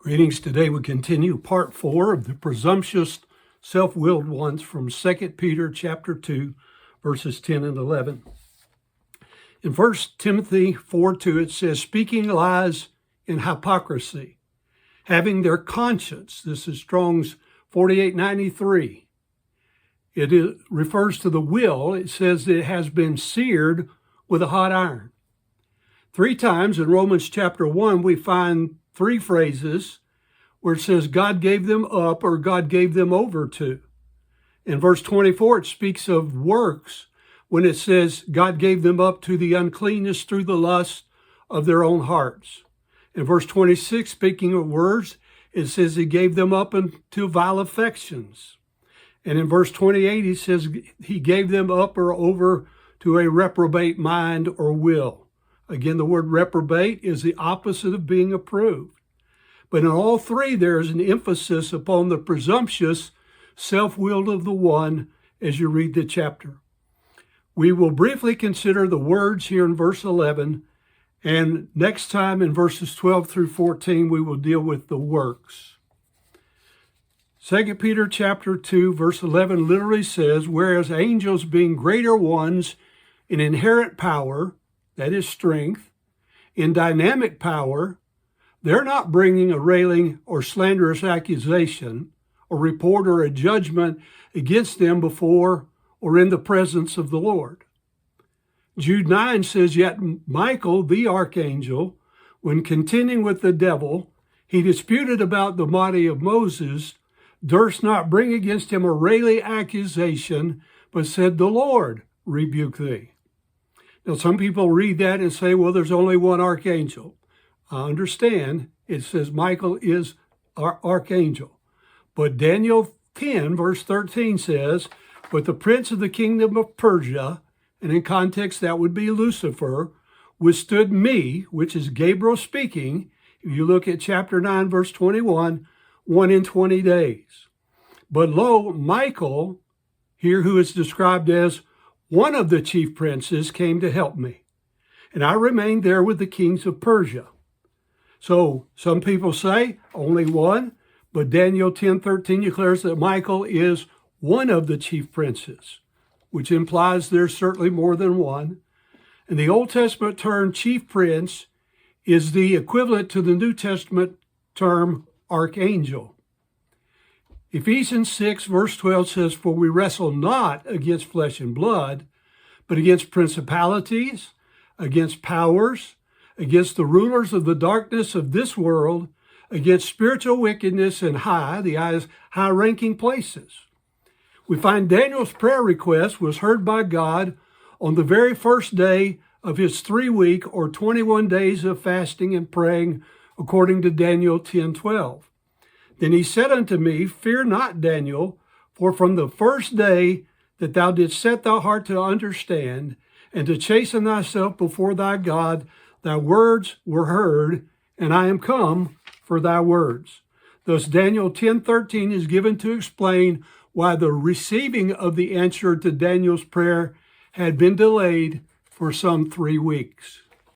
Greetings. Today we continue part 4 of the presumptuous self-willed ones from 2 Peter chapter 2, verses 10 and 11. In 1 Timothy 4:2 it says, speaking lies in hypocrisy, having their conscience. This is Strong's 4893. It refers to the will. It says that it has been seared with a hot iron. 3 times in Romans chapter 1 we find 3 phrases where it says God gave them up or God gave them over to. In verse 24, it speaks of works when it says God gave them up to the uncleanness through the lust of their own hearts. In verse 26, speaking of words, it says he gave them up into vile affections. And in verse 28, he says he gave them up or over to a reprobate mind or will. Again, the word reprobate is the opposite of being approved. But in all 3, there is an emphasis upon the presumptuous self-willed of the one as you read the chapter. We will briefly consider the words here in verse 11, and next time in verses 12 through 14, we will deal with the works. 2 Peter chapter 2, verse 11 literally says, whereas angels being greater ones in inherent power, that is strength, in dynamic power, they're not bringing a railing or slanderous accusation, or report or a judgment against them before or in the presence of the Lord. Jude 9 says, yet Michael, the archangel, when contending with the devil, he disputed about the body of Moses, durst not bring against him a railing accusation, but said, the Lord rebuke thee. Now, some people read that and say, well, there's only one archangel. I understand it says Michael is our archangel. But Daniel 10, verse 13 says, but the prince of the kingdom of Persia, and in context that would be Lucifer, withstood me, which is Gabriel speaking. If you look at chapter 9, verse 21, 1 in 20 days. But lo, Michael, here who is described as one of the chief princes, came to help me. And I remained there with the kings of Persia. So some people say only one, but Daniel 10:13 declares that Michael is one of the chief princes, which implies there's certainly more than one. And the Old Testament term chief prince is the equivalent to the New Testament term archangel. Ephesians 6 verse 12 says, for we wrestle not against flesh and blood, but against principalities, against powers, against the rulers of the darkness of this world, against spiritual wickedness in high-ranking places. We find Daniel's prayer request was heard by God on the very first day of his 3-week or 21 days of fasting and praying, according to Daniel 10:12. Then he said unto me, fear not, Daniel, for from the first day that thou didst set thy heart to understand and to chasten thyself before thy God, thy words were heard, and I am come for thy words. Thus Daniel 10:13 is given to explain why the receiving of the answer to Daniel's prayer had been delayed for some 3 weeks.